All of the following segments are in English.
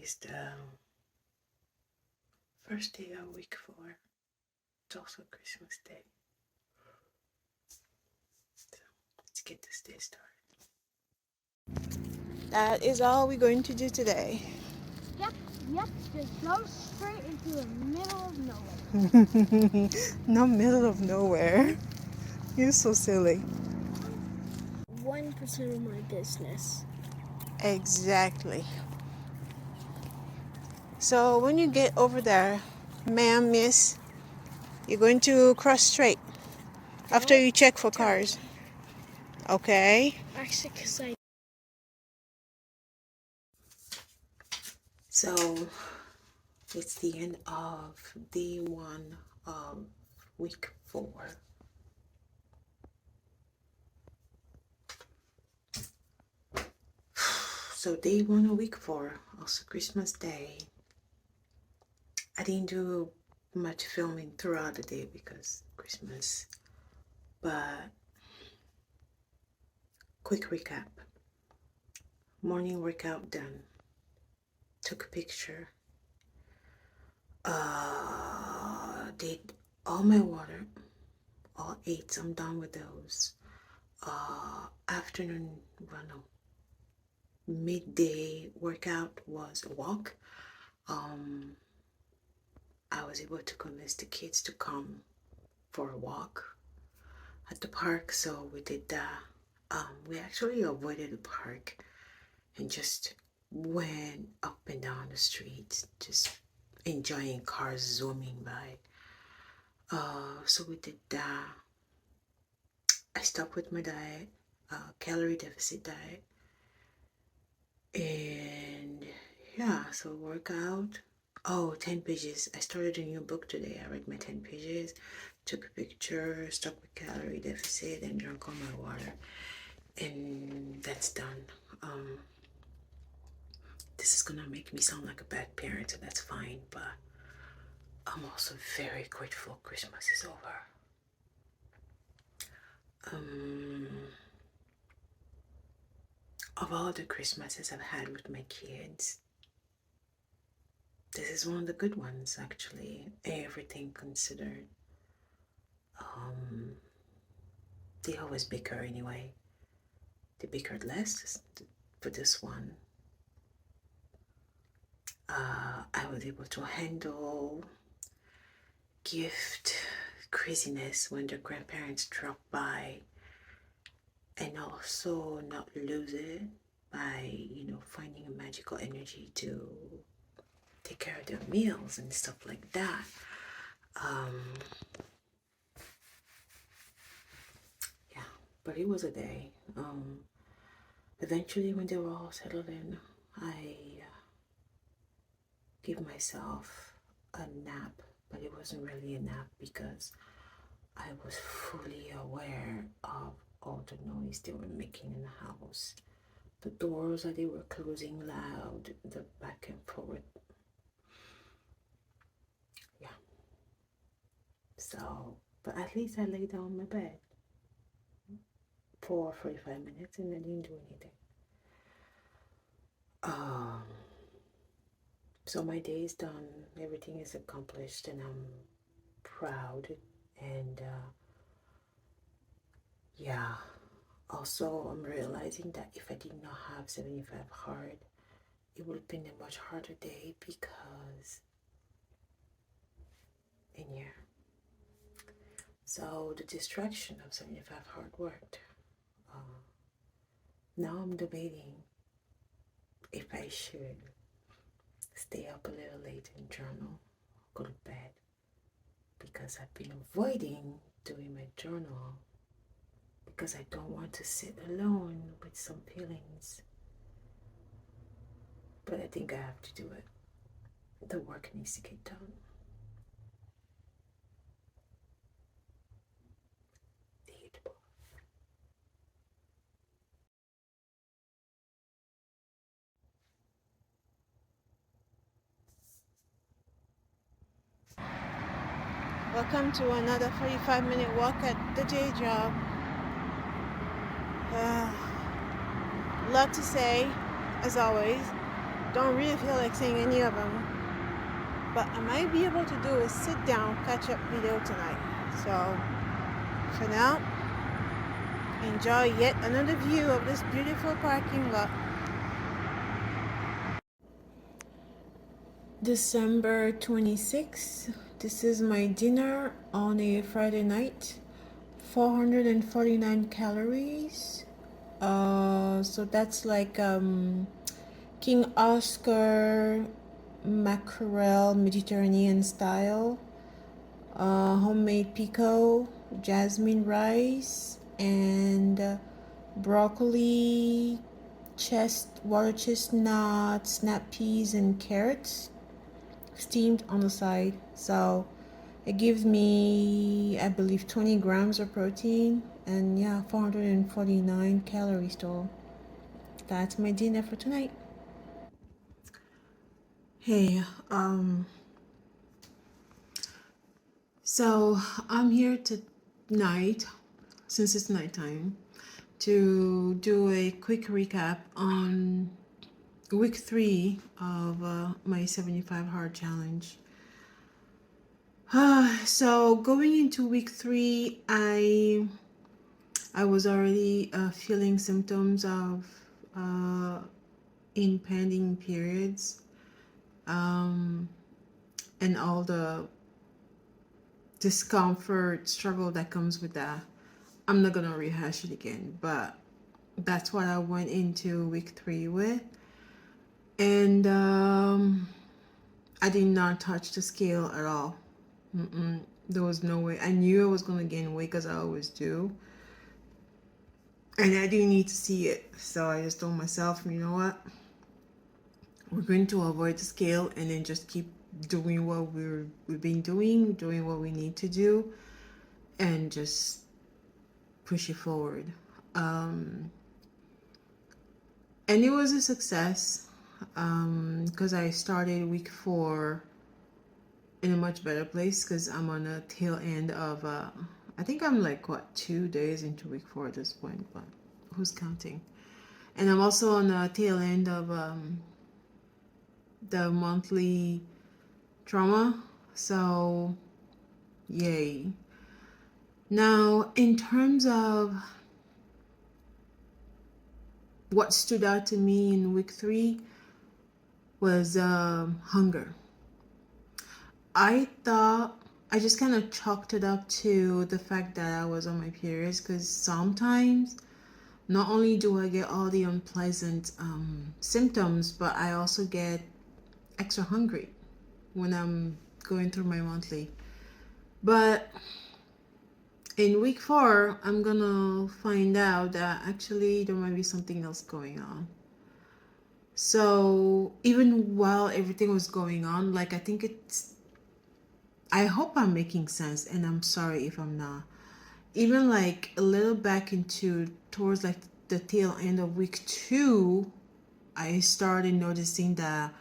is the first day of week 4. It's also Christmas Day. So let's get this day started. That is all we're going to do today. Yep, just go straight into the middle of nowhere. No middle of nowhere. You're so silly. 1% of my business. Exactly. So when you get over there, ma'am, miss, you're going to cross straight after you check for cars. Okay? Actually, because I... So it's the end of day 1 of week 4. So day 1 of week 4, also Christmas Day. I didn't do much filming throughout the day because Christmas, but quick recap. Morning workout done. Took a picture. Did all my water, all 8. I'm done with those. Afternoon, well, no, midday workout was a walk. I was able to convince the kids to come for a walk at the park, so we did that. We actually avoided the park and just went up and down the streets, just enjoying cars zooming by. So we did that. I stopped with my diet, calorie deficit diet, and yeah, so workout. 10 pages. I started a new book today. I read my 10 pages, took a picture, stuck with calorie deficit, and drank all my water. And that's done. This is gonna make me sound like a bad parent, so that's fine, but I'm also very grateful Christmas is over. Of all the Christmases I've had with my kids, this is one of the good ones, actually, everything considered. They always bicker anyway. They bickered less for this one. I was able to handle gift craziness when the grandparents drop by, and also not lose it by, finding a magical energy to take care of their meals and stuff like that. Yeah, but it was a day. Eventually, when they were all settled in, I gave myself a nap, but it wasn't really a nap because I was fully aware of all the noise they were making in the house. The doors that they were closing loud, the back and forth. Yeah. So, but at least I lay down on my bed for 45 minutes and I didn't do anything. So my day is done, everything is accomplished, and I'm proud. And yeah, also I'm realizing that if I did not have 75 hard, it would have been a much harder day because in here. So the distraction of 75 hard worked. Now I'm debating if I should stay up a little late and journal, go to bed, because I've been avoiding doing my journal because I don't want to sit alone with some feelings. But I think I have to do it. The work needs to get done. Welcome to another 45-minute walk at the day job. Lot to say, as always. don't really feel like saying any of them. But I might be able to do a sit down catch up video tonight. So for now, enjoy yet another view of this beautiful parking lot. December 26th. This is my dinner on a Friday night. 449 calories. So that's like King Oscar mackerel Mediterranean style, homemade pico, jasmine rice, and broccoli, water chestnut, snap peas, and carrots steamed on the side. So it gives me, I believe, 20 grams of protein and yeah, 449 calories total. That's my dinner for tonight. Hey, so I'm here tonight, since it's nighttime, to do a quick recap on week 3 of my 75 hard challenge. So going into week 3, I was already feeling symptoms of impending periods, and all the discomfort, struggle that comes with that. I'm not gonna rehash it again, but that's what I went into week 3 with. And I did not touch the scale at all. There was no way. I knew I was gonna gain weight because I always do. And I didn't need to see it. So I just told myself, you know what? We're going to avoid the scale and then just keep doing what we've been doing what we need to do, and just push it forward. And it was a success, because I started week 4 in a much better place, because I'm on a tail end of I think I'm like 2 days into week 4 at this point, but who's counting? And I'm also on the tail end of the monthly trauma, so yay. Now, in terms of what stood out to me in week 3 was hunger. I thought I just kind of chalked it up to the fact that I was on my periods, because sometimes not only do I get all the unpleasant symptoms, but I also get extra hungry when I'm going through my monthly. But in week 4, I'm gonna find out that actually there might be something else going on. So even while everything was going on, like I hope I'm making sense, and I'm sorry if I'm not. Even like a little back into towards like the tail end of week 2, I started noticing that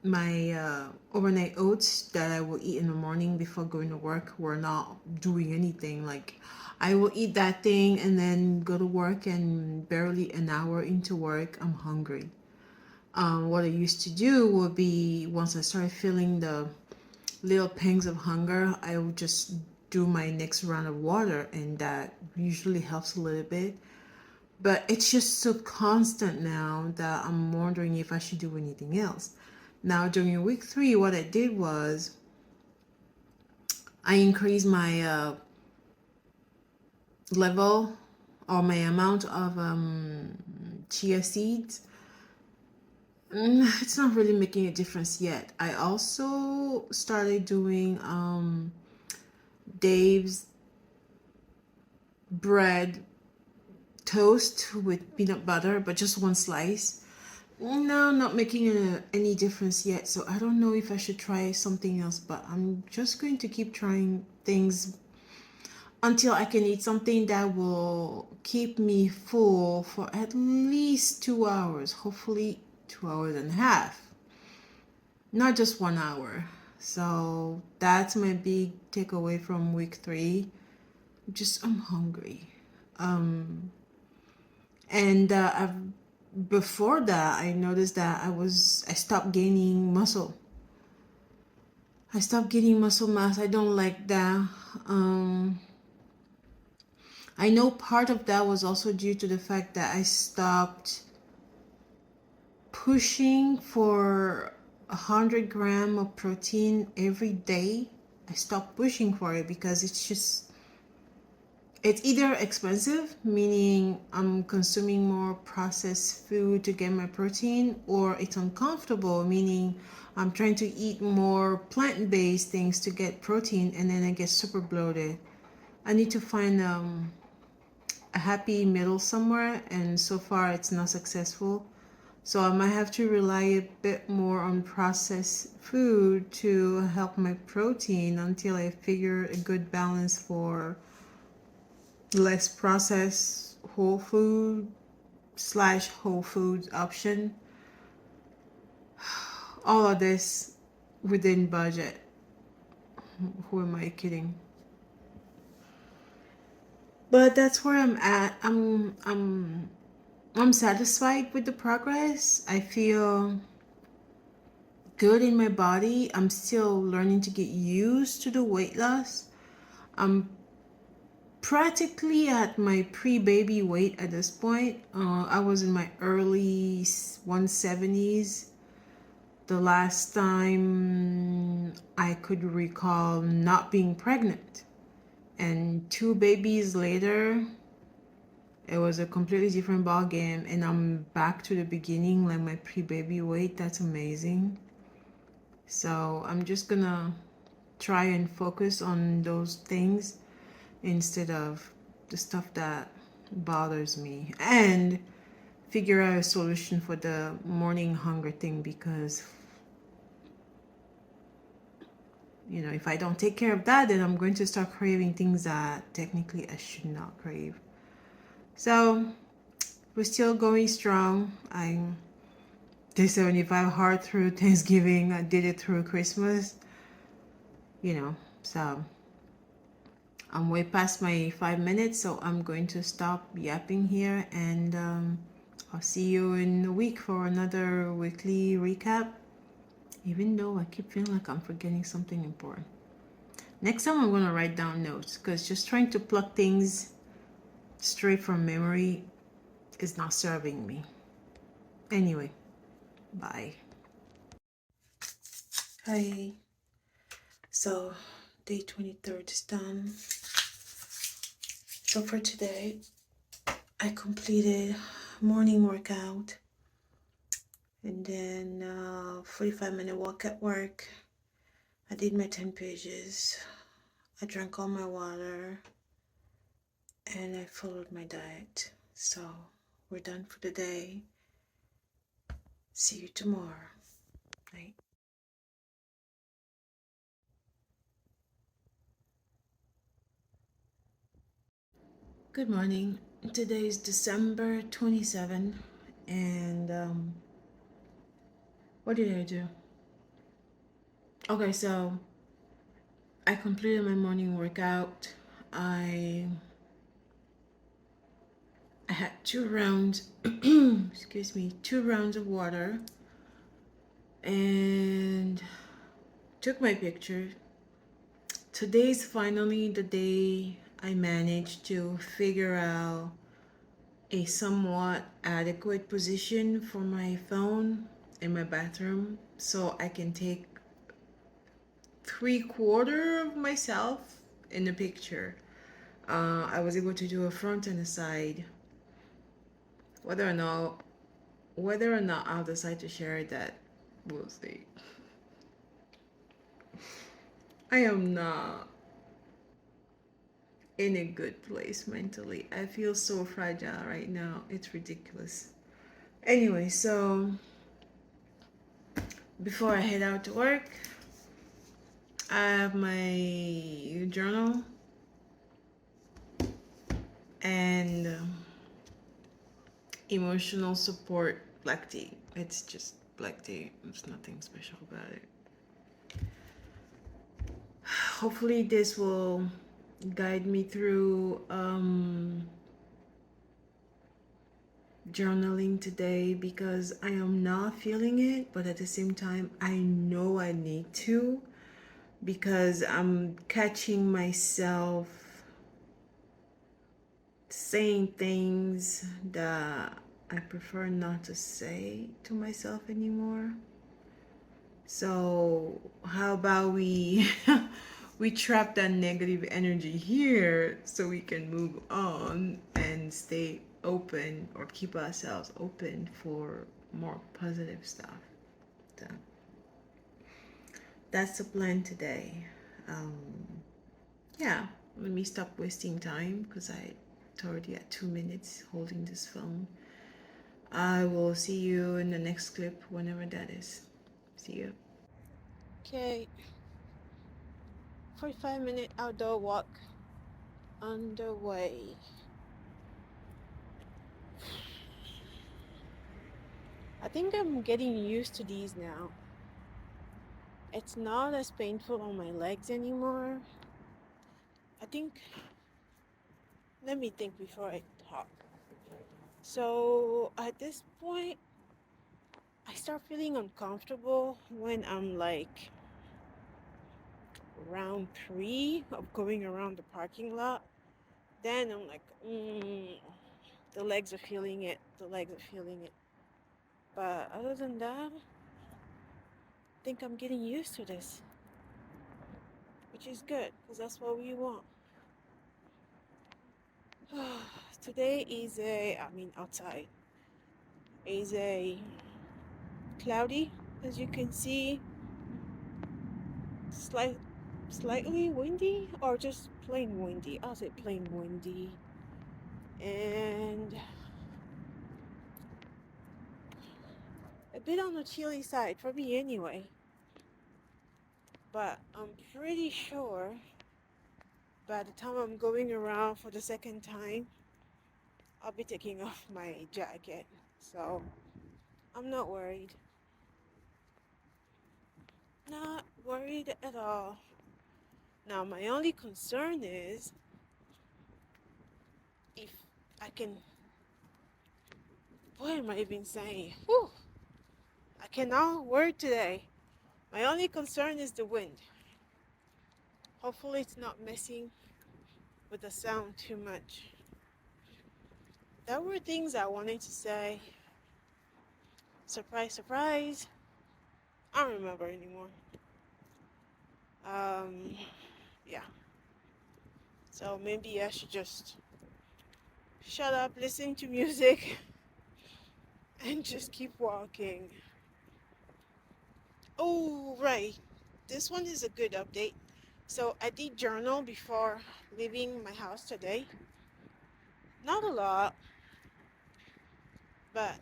my overnight oats that I will eat in the morning before going to work were not doing anything. Like I will eat that thing and then go to work, and barely an hour into work, I'm hungry. What I used to do would be, once I started feeling the little pangs of hunger, I would just do my next round of water, and that usually helps a little bit. But it's just so constant now that I'm wondering if I should do anything else. Now, during week 3, what I did was I increased my level, or my amount of chia seeds. It's not really making a difference yet. I also started doing Dave's bread toast with peanut butter, but just one slice. No, not making any difference yet. So I don't know if I should try something else, but I'm just going to keep trying things until I can eat something that will keep me full for at least 2 hours, hopefully 2 hours and a half, not just 1 hour. So that's my big takeaway from week 3. Just I'm hungry. And I've before that, I noticed that I stopped gaining muscle. I stopped gaining muscle mass. I don't like that. Um, I know part of that was also due to the fact that I stopped pushing for 100 grams of protein every day. I stopped pushing for it because it's either expensive, meaning I'm consuming more processed food to get my protein, or it's uncomfortable, meaning I'm trying to eat more plant-based things to get protein and then I get super bloated. I need to find a happy middle somewhere, and so far it's not successful. So I might have to rely a bit more on processed food to help my protein until I figure a good balance for less processed whole food slash whole foods option. All of this within budget. Who am I kidding? But that's where I'm at. I'm satisfied with the progress. I feel good in my body. I'm still learning to get used to the weight loss. I'm practically at my pre-baby weight at this point. I was in my early 170s the last time I could recall not being pregnant. And 2 babies later, it was a completely different ball game, and I'm back to the beginning, like my pre-baby weight. That's amazing. So I'm just gonna try and focus on those things instead of the stuff that bothers me, and figure out a solution for the morning hunger thing, because if I don't take care of that, then I'm going to start craving things that technically I should not crave. So we're still going strong. I did 75 hard through Thanksgiving. I did it through Christmas. So I'm way past my 5 minutes, so I'm going to stop yapping here, and I'll see you in a week for another weekly recap. Even though I keep feeling like I'm forgetting something important. Next time I'm going to write down notes, because just trying to pluck things straight from memory is not serving me. Anyway, bye. Hi. So, day 23rd is done. So for today, I completed morning workout and then 45-minute walk at work. I did my 10 pages. I drank all my water and I followed my diet. So we're done for the day. See you tomorrow. Night. Good morning. Today is December 27th, and what did I do? Okay, so I completed my morning workout. I had 2 rounds, excuse me, 2 rounds of water, and took my picture. Today's finally the day I managed to figure out a somewhat adequate position for my phone in my bathroom so I can take 3/4 of myself in the picture. I was able to do a front and a side. Whether or not I'll decide to share that, we'll see. I am not in a good place mentally. I feel so fragile right now. It's ridiculous. Anyway, so before I head out to work, I have my journal and emotional support black tea. It's just black tea. There's nothing special about it. Hopefully this will guide me through journaling today because I am not feeling it, but at the same time, I know I need to because I'm catching myself saying things that I prefer not to say to myself anymore. So, how about we we trap that negative energy here so we can move on and stay open or keep ourselves open for more positive stuff. So, that's the plan today. Um, yeah, let me stop wasting time because I already at 2 minutes holding this phone. I will see you in the next clip whenever that is. See you. Okay, 45-minute outdoor walk underway. I think I'm getting used to these now. It's not as painful on my legs anymore. I think, let me think before I talk. So at this point, I start feeling uncomfortable when I'm like round 3 of going around the parking lot. Then I'm like, the legs are feeling it. The legs are feeling it. But other than that, I think I'm getting used to this, which is good because that's what we want. Today is outside is a cloudy, as you can see, slightly windy, or just plain windy. I'll say plain windy, and a bit on the chilly side for me anyway. But I'm pretty sure by the time I'm going around for the second time, I'll be taking off my jacket. So I'm not worried. Not worried at all. Now, my only concern is if I can. What am I even saying? Whew, I cannot word today. My only concern is the wind. Hopefully, it's not messing with the sound too much. There were things I wanted to say. Surprise, surprise. I don't remember anymore. Yeah. So maybe I should just shut up, listen to music, and just keep walking. Oh, right. This one is a good update. So I did journal before leaving my house today. Not a lot, but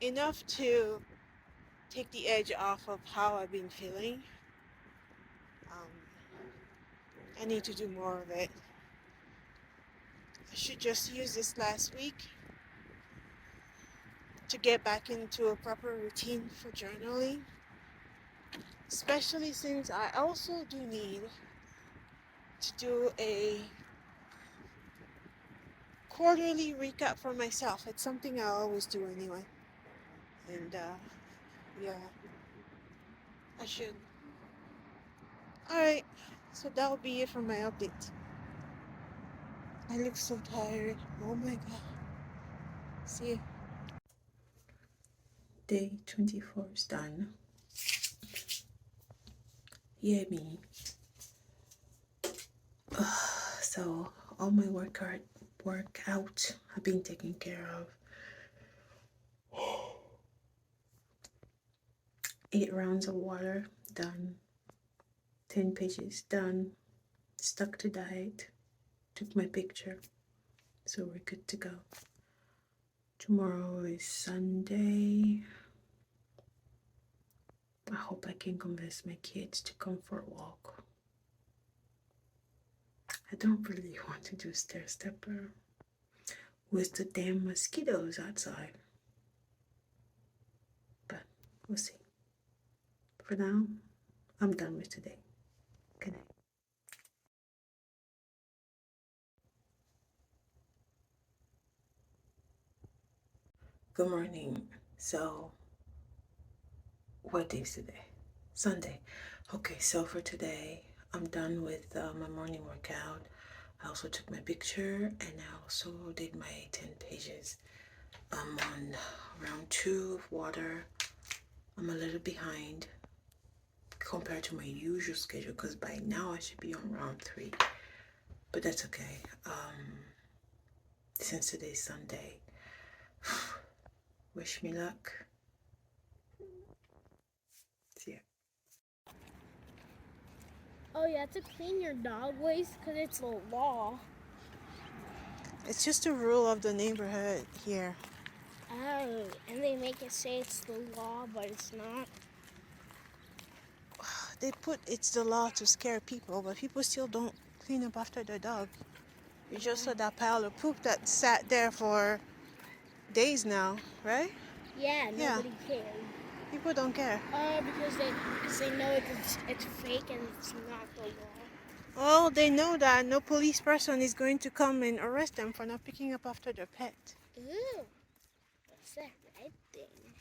enough to take the edge off of how I've been feeling. Um, I need to do more of it. I should just use this last week to get back into a proper routine for journaling, especially since I also do need to do a quarterly recap for myself. It's something I always do anyway. And yeah, I should. Alright, so that'll be it for my update. I look so tired. Oh my god. See you. Day 24 is done. Yeah, me. So all my workout have been taken care of. 8 rounds of water done. 10 pages done. Stuck to diet. Took my picture. So we're good to go. Tomorrow is Sunday. I hope I can convince my kids to come for a walk. I don't really want to do stair stepper with the damn mosquitoes outside. But we'll see. For now, I'm done with today. Good night. Good morning. So, what day is today? Sunday. Okay, so for today, I'm done with my morning workout. I also took my picture and I also did my 10 pages. I'm on round 2 of water. I'm a little behind compared to my usual schedule because by now I should be on round 3. But that's okay. Since today's Sunday, wish me luck. See ya. Oh, you have to clean your dog waste because it's a law. It's just a rule of the neighborhood here. Oh, and they make it say it's the law, but it's not. They put it's the law to scare people, but people still don't clean up after their dog. You just saw that pile of poop that sat there for days now, right? Yeah, Yeah, nobody cared. people don't care. Because they know it's fake and it's not the law. Well, they know that no police person is going to come and arrest them for not picking up after their pet. Ooh, what's that red thing?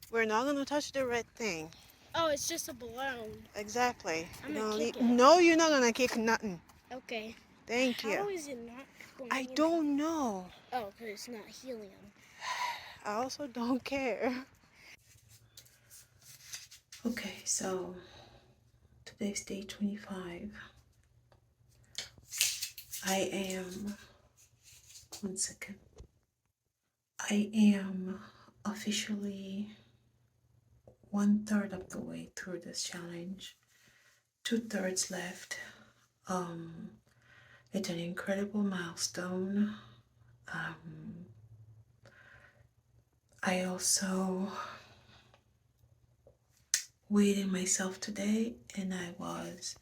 We're not going to touch the red thing. Oh, it's just a balloon. Exactly. I'm gonna kick it. No, you're not going to kick nothing. Okay. Thank How you. is it not going I in? don't know. Oh, because it's not helium. I also don't care. Okay, so today's day 25. I am, one second. I am officially 1/3 of the way through this challenge. 2/3 left. It's an incredible milestone. I also weighed myself today and I was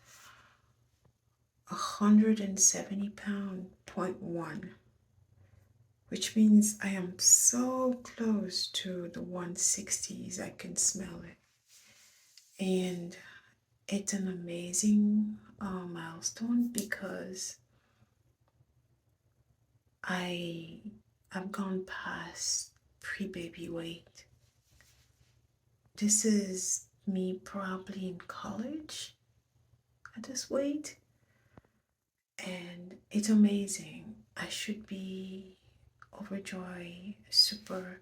170 pound, 0.1, which means I am so close to the 160s. I can smell it. And it's an amazing milestone because I've gone past pre-baby weight. This is me probably in college at this weight, and it's amazing. I should be overjoyed, super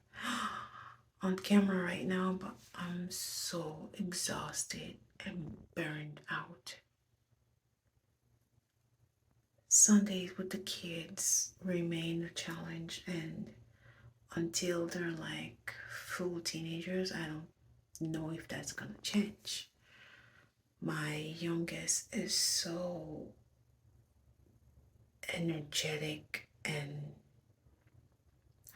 on camera right now, but I'm so exhausted and burned out. Sundays with the kids remain a challenge, and until they're like full teenagers, I don't know if that's gonna change. My youngest is so energetic and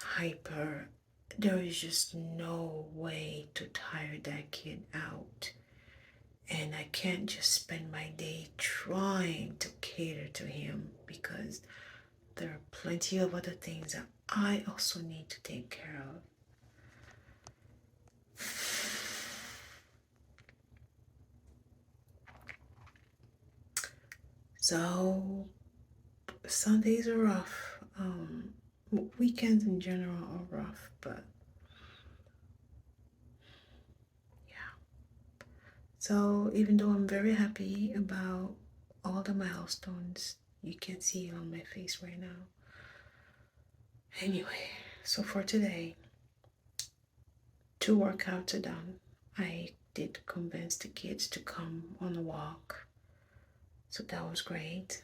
hyper. There is just no way to tire that kid out. And I can't just spend my day trying to cater to him because there are plenty of other things that I also need to take care of. So Sundays are rough. Weekends in general are rough, but yeah. So even though I'm very happy about all the milestones, you can see it on my face right now. Anyway, so for today, 2 workouts are done. I did convince the kids to come on a walk, so that was great.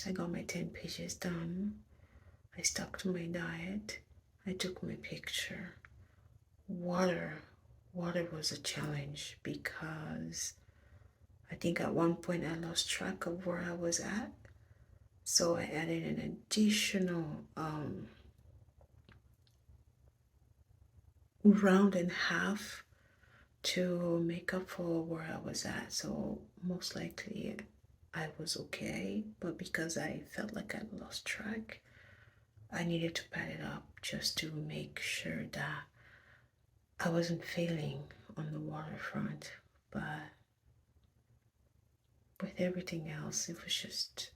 I got my 10 pages done. I stuck to my diet. I took my picture. Water was a challenge because I think at one point I lost track of where I was at. So I added an additional round and half to make up for where I was at. So most likely I was okay, but because I felt like I lost track, I needed to pad it up just to make sure that I wasn't failing on the waterfront. But with everything else, it was just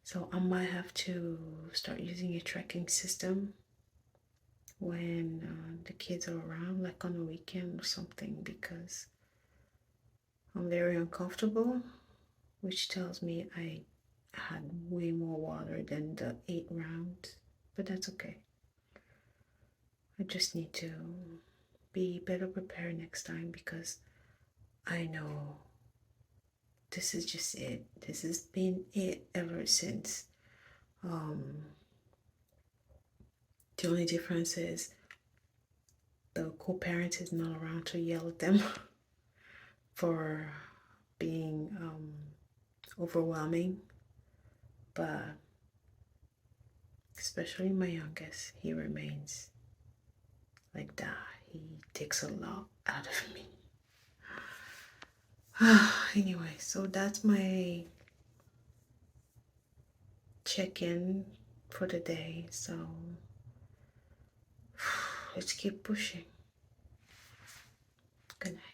So I might have to start using a tracking system when the kids are around, like on a weekend or something, because I'm very uncomfortable, which tells me I had way more water than the 8 rounds, but that's okay. I just need to be better prepared next time because I know this is just it. This has been it ever since. The only difference is the co-parent is not around to yell at them for being overwhelming, but especially my youngest, he remains like that. He takes a lot out of me. Anyway, so that's my check-in for the day. So let's keep pushing. Good night.